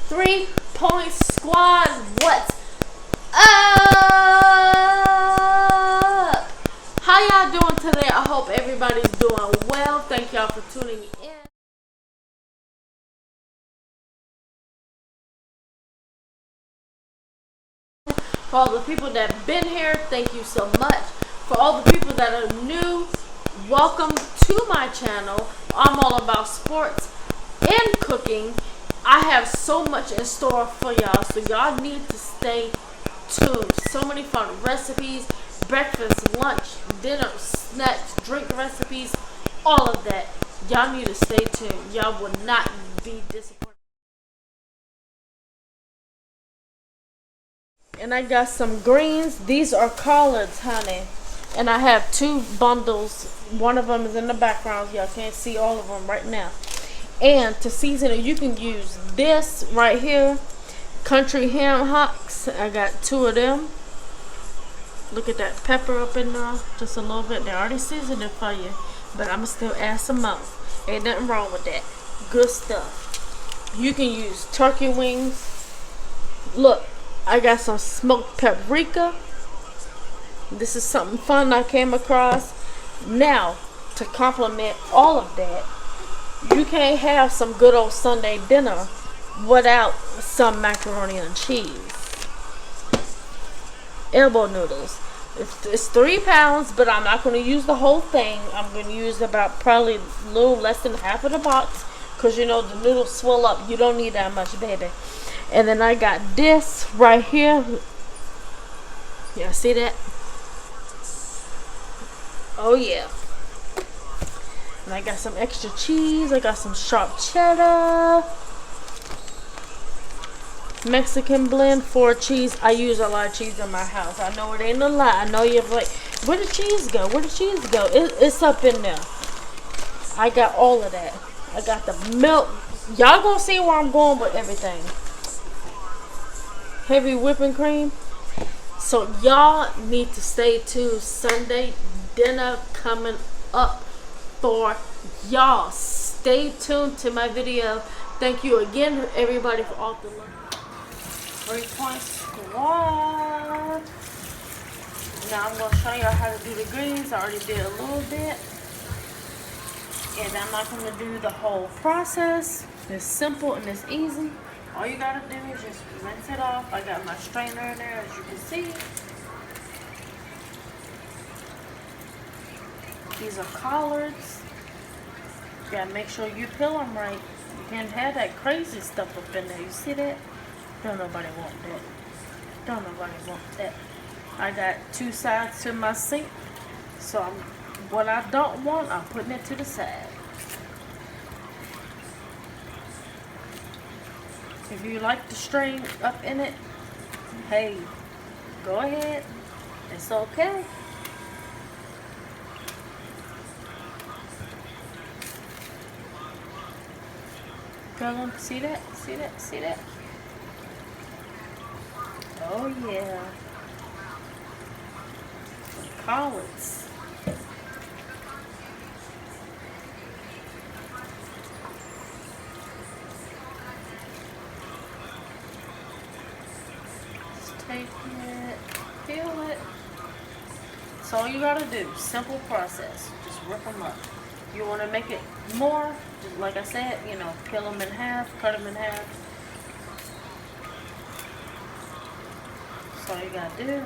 3-point squad, what's up? How y'all doing today? I hope everybody's doing well. Thank y'all for tuning in. For all the people that have been here, thank you so much. For all the people that are new, welcome to my channel. I'm all about sports and cooking. I have so much in store for y'all, so y'all need to stay tuned. So many fun recipes, breakfast, lunch, dinner, snacks, drink recipes, all of that. Y'all need to stay tuned. Y'all will not be disappointed. And I got some greens. These are collards, honey. And I have 2 bundles. One of them is in the background. Y'all can't see all of them right now. And to season it, you can use this right here, country ham hocks. I got 2 of them. Look at that pepper up in there, just a little bit. They already seasoned it for you, but I'm gonna still add some more. Ain't nothing wrong with that. Good stuff. You can use turkey wings. Look, I got some smoked paprika. This is something fun I came across. Now, to complement all of that, you can't have some good old Sunday dinner without some macaroni and cheese. Elbow noodles. It's 3 pounds, but I'm not going to use the whole thing. I'm going to use about probably a little less than half of the box, because you know the noodles swell up. You don't need that much, baby. And then I got this right here. Y'all see that? Oh yeah. And I got some extra cheese. I got some sharp cheddar. Mexican blend, 4 cheese. I use a lot of cheese in my house. I know it ain't a lot. I know you're like, where the cheese go? Where the cheese go? It's up in there. I got all of that. I got the milk. Y'all gonna see where I'm going with everything. Heavy whipping cream. So y'all need to stay tuned. Sunday dinner coming up for y'all. Stay tuned to my video. Thank you again, everybody, for all the love. 3-point squad. Now I'm going to show y'all how to do the greens. I already did a little bit. And I'm not going to do the whole process. It's simple and it's easy. All you got to do is just rinse it off. I got my strainer in there, as you can see. These are collards. You got to make sure you peel them right. You can't have that crazy stuff up in there. You see that? Don't nobody want that. Don't nobody want that. I got 2 sides to my sink. So what I don't want, I'm putting it to the side. If you like the strain up in it, hey, go ahead. It's okay. Feel them? See that? See that? See that? Oh yeah. Collards. Just take it, peel it. That's all you gotta do. Simple process. Just rip them up. You want to make it more, just like I said, you know, peel them in half, cut them in half. That's all you gotta do.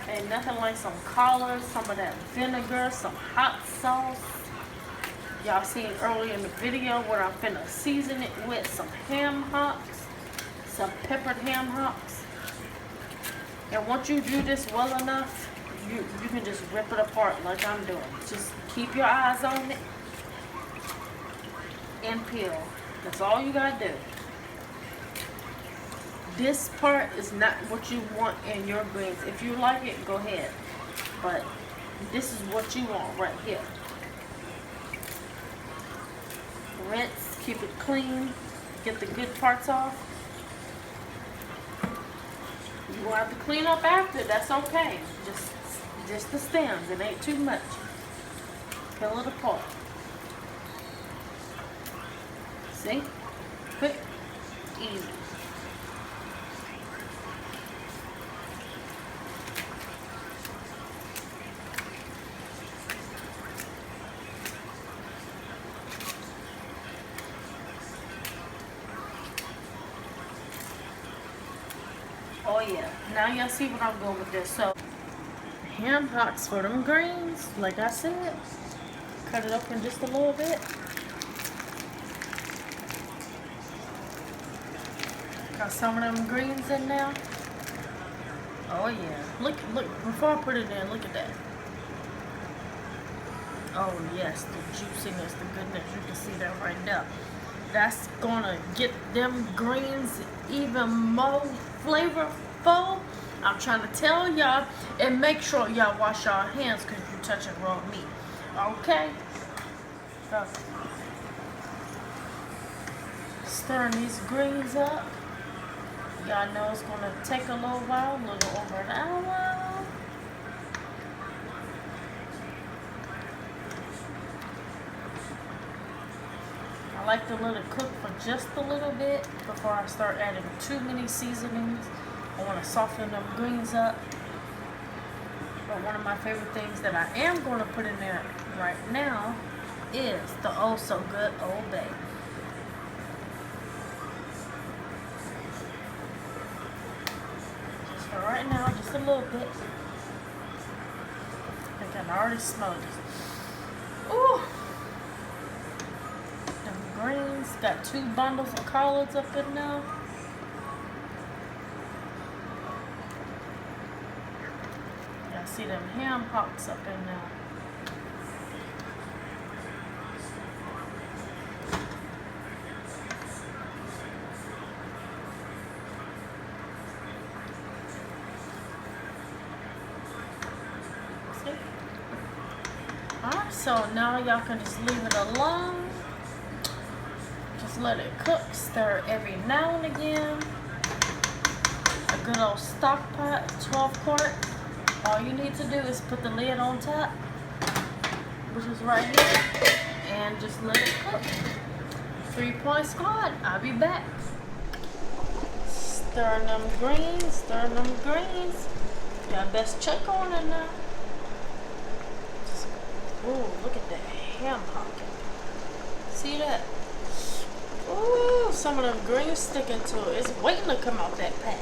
Ain't nothing like some collards, some of that vinegar, some hot sauce. Y'all seen earlier in the video where I'm finna season it with some ham hocks, some peppered ham hocks. And once you do this well enough, you can just rip it apart like I'm doing. Just keep your eyes on it and peel. That's all you gotta do. This part is not what you want in your greens. If you like it, go ahead. But this is what you want right here. Rinse, keep it clean, get the good parts off. You will have to clean up after, that's okay. Just the stems, it ain't too much. Peel it apart. See? Quick, easy. Oh yeah, now y'all see what I'm going with this. So, ham hocks for them greens, like I said. Cut it up in just a little bit. Got some of them greens in now. Oh yeah, look, before I put it in, look at that. Oh yes, the juiciness, the goodness, you can see that right now. That's gonna get them greens even more flavorful. I'm trying to tell y'all, and make sure y'all wash y'all hands because you're touching raw meat. Okay? Stirring these greens up. Y'all know it's gonna take a little while, a little over an hour. I like to let it cook for just a little bit before I start adding too many seasonings. I want to soften them greens up. But one of my favorite things that I am going to put in there right now is the oh so good Old Bay. Just for right now, just a little bit. I think I can already smell it. Ooh! Greens, got 2 bundles of collards up in there. Y'all see them ham hocks up in there. See? Alright, so now y'all can just leave it alone. Let it cook, stir every now and again. A good old stock pot, 12 quart. All you need to do is put the lid on top, which is right here, and just let it cook. 3-point squad, I'll be back. Stirring them greens, stirring them greens. Y'all best check on it now. Ooh, look at that ham hock. See that? Ooh, some of them greens sticking to it. It's waiting to come out that pack.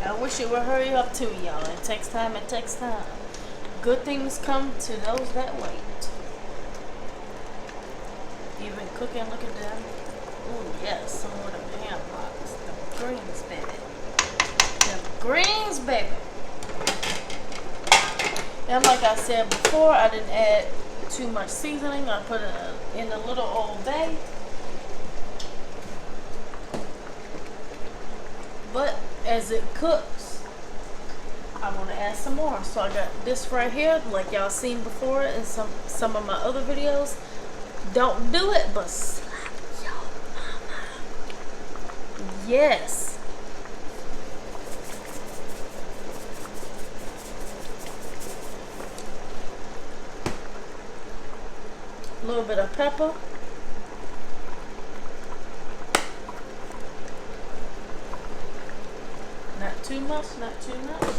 I wish it would hurry up too, y'all. It takes time, it takes time. Good things come to those that wait. Even cooking, look at them. Ooh, yes, some of them ham hocks. Them greens, baby. Them greens, baby. And like I said before, I didn't add too much seasoning. I put it in a little Old Bay. But as it cooks, I want to add some more. So I got this right here, like y'all seen before in some of my other videos. Don't do it, but slap your mama. Yes. A little bit of pepper. Not too much, not too much.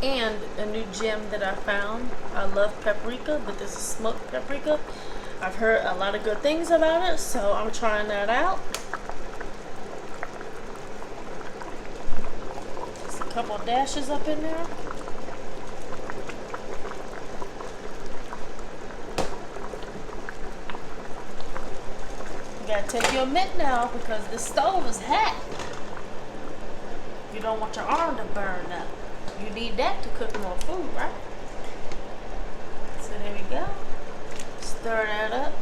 And a new gem that I found. I love paprika, but this is smoked paprika. I've heard a lot of good things about it, so I'm trying that out. Just a couple dashes up in there. You gotta take your mitt now because this stove is hot. You don't want your arm to burn up. You need that to cook more food, right? So there we go. Stir that up.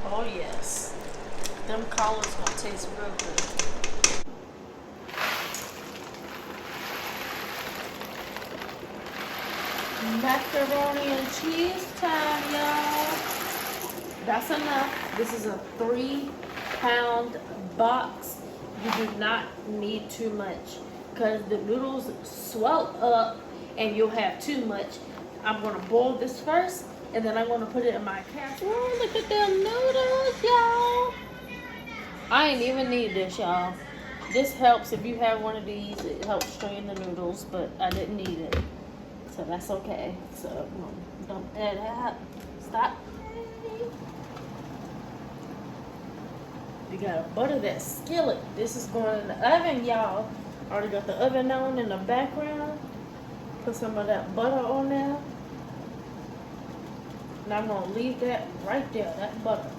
Oh yes. Them collards gonna taste real good. Macaroni and cheese time, y'all. That's enough. This is a 3-pound box. You do not need too much because the noodles swell up and you'll have too much. I'm gonna boil this first, and then I'm gonna put it in my casserole. Oh, look at them noodles, y'all. I ain't even need this, y'all. This helps if you have one of these. It helps strain the noodles, but I didn't need it, so that's okay. So dump that out. Stop. You gotta butter that skillet. This is going in the oven, y'all. Already got the oven on in the background. Put some of that butter on there. And I'm gonna leave that right there, that butter.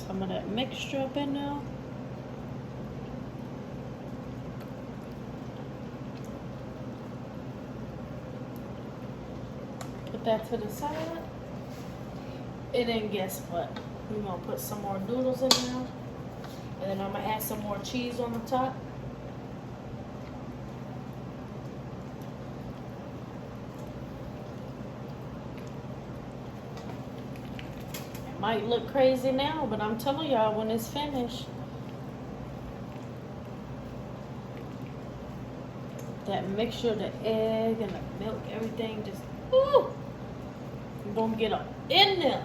Some of that mixture up in there. Put that to the side. And then guess what? We're gonna put some more noodles in there. And then I'm gonna add some more cheese on the top. It might look crazy now, but I'm telling y'all when it's finished, that mixture, the egg and the milk, everything just, woo! You're gonna get up in there.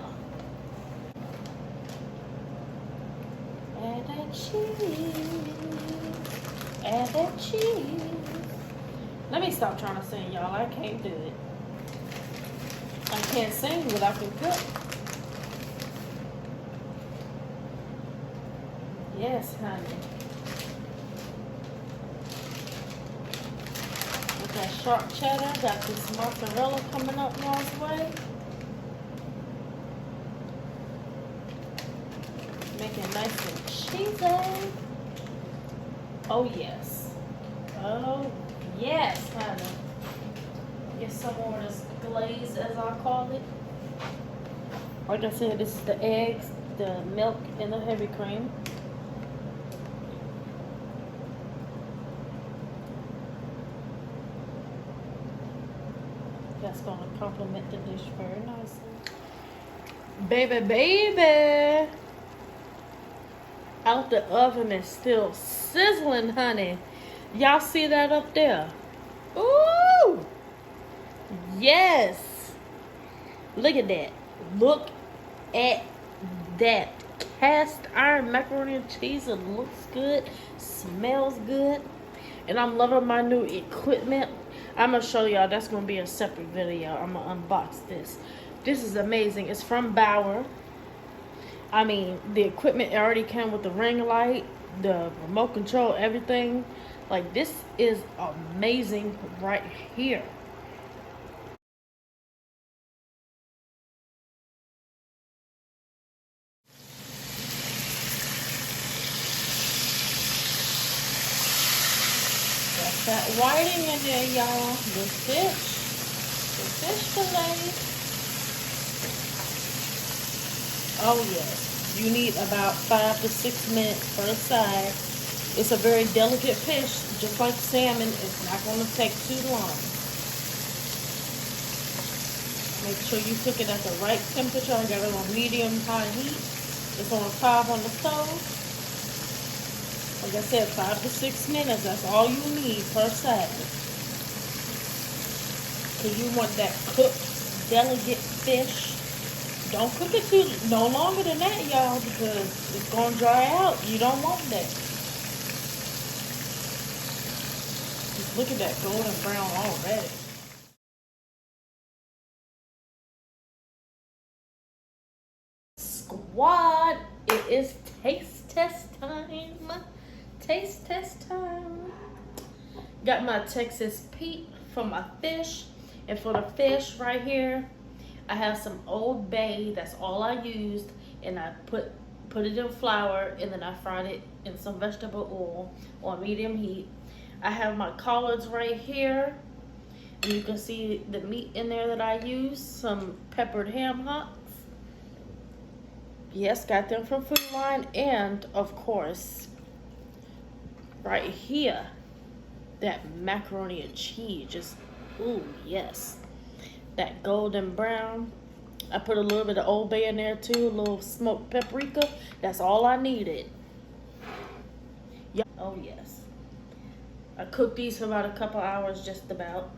Add that cheese. Add that cheese. Let me stop trying to sing, y'all. I can't do it. I can't sing, but I can cook. Yes, honey. With that sharp cheddar, got this mozzarella coming up y'all's way. Make it nice and cheesy. Oh yes. Oh yes, honey. Get some more of this glaze, as I call it. Like I said, this is the eggs, the milk, and the heavy cream. That's going to complement the dish very nicely. Baby, baby. Out the oven is still sizzling, honey. Y'all see that up there? Ooh! Yes! Look at that. Look at that. Cast iron macaroni and cheese. It looks good. Smells good. And I'm loving my new equipment. I'm going to show y'all. That's going to be a separate video. I'm going to unbox this. This is amazing. It's from Bauer. I mean, the equipment already came with the ring light, the remote control, everything. Like, this is amazing right here. Got that whiting in there, y'all. The fish fillet. Oh yes, you need about 5 to 6 minutes per side. It's a very delicate fish, just like salmon. It's not going to take too long. Make sure you cook it at the right temperature. I got it on medium-high heat. It's on top on the stove. Like I said, 5 to 6 minutes. That's all you need per side. Because you want that cooked, delicate fish. Don't cook it no longer than that, y'all, because it's going to dry out. You don't want that. Just look at that golden brown already. Squad, it is taste test time. Taste test time. Got my Texas Pete for my fish. And for the fish right here, I have some Old Bay. That's all I used, and I put it in flour, and then I fried it in some vegetable oil on medium heat. I have my collards right here, and you can see the meat in there that I used. Some peppered ham hocks. Yes, got them from Food Line, and of course, right here, that macaroni and cheese. Just ooh yes. That golden brown. I put a little bit of Old Bay in there too, a little smoked paprika. That's all I needed. Yeah. Oh yes. I cooked these for about a couple hours, just about.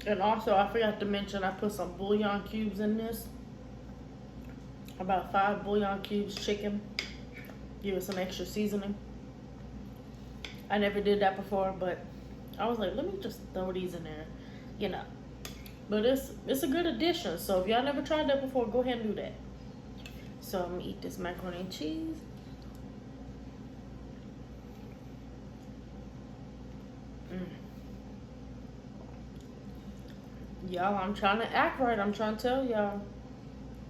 And also, I forgot to mention, I put some bouillon cubes in this. About 5 bouillon cubes chicken. Give it some extra seasoning. I never did that before, but I was like, let me just throw these in there, you know. But it's a good addition. So if y'all never tried that before, go ahead and do that. So I'm gonna eat this macaroni and cheese. Y'all, I'm trying to act right. I'm trying to tell y'all.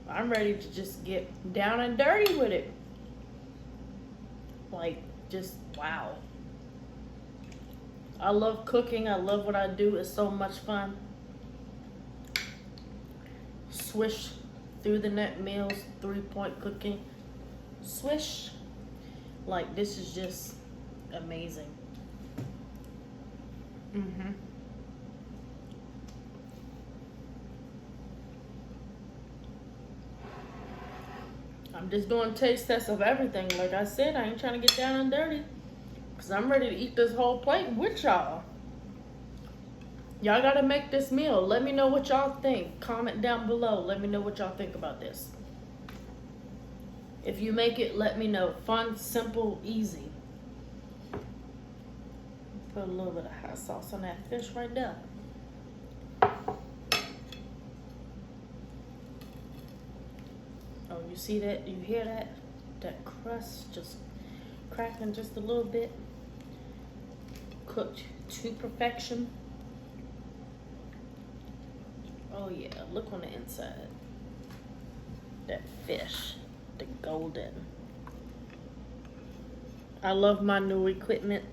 I'm ready to just get down and dirty with it. Like, just wow. I love cooking. I love what I do. It's so much fun. Swish through the net meals, 3-point cooking. Swish. Like, this is just amazing. I'm just doing taste tests of everything. Like I said, I ain't trying to get down and dirty. Because I'm ready to eat this whole plate with y'all. Y'all got to make this meal. Let me know what y'all think. Comment down below. Let me know what y'all think about this. If you make it, let me know. Fun, simple, easy. Put a little bit of hot sauce on that fish right there. Oh, you see that? You hear that? That crust just cracking just a little bit. Cooked to perfection. Oh yeah, look on the inside. That fish, the golden. I love my new equipment.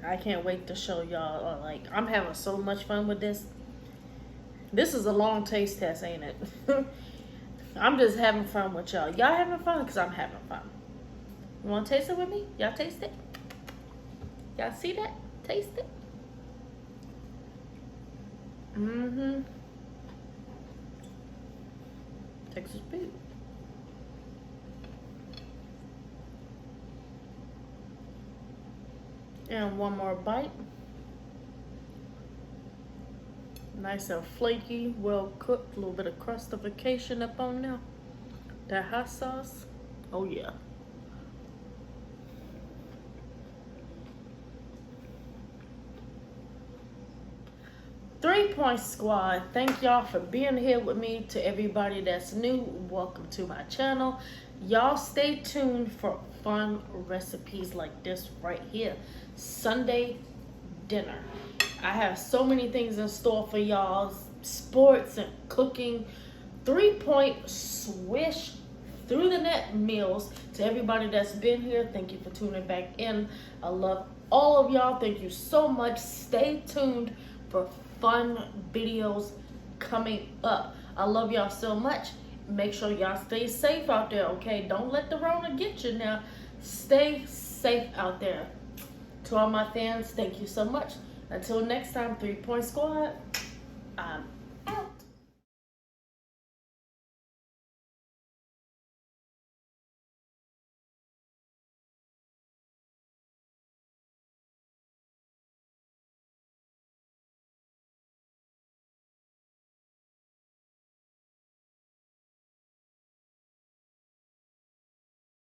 I can't wait to show y'all. Like, I'm having so much fun with this. This is a long taste test, ain't it? I'm just having fun with y'all. Y'all having fun? Because I'm having fun. You want to taste it with me? Y'all taste it? Y'all see that? Taste it? Texas Pete. And one more bite. Nice and flaky, well cooked. A little bit of crustification up on there. That hot sauce. Oh yeah. Three-point squad, thank y'all for being here with me. To everybody that's new, welcome to my channel. Y'all stay tuned for fun recipes like this right here. Sunday dinner. I have so many things in store for y'all. Sports and cooking. 3-point swish through the net meals. To everybody that's been here, thank you for tuning back in. I love all of y'all. Thank you so much. Stay tuned for fun videos coming up. I love y'all so much. Make sure y'all stay safe out there, okay? Don't let the Rona get you now. Stay safe out there. To all my fans, thank you so much. Until next time, 3-point squad, I'm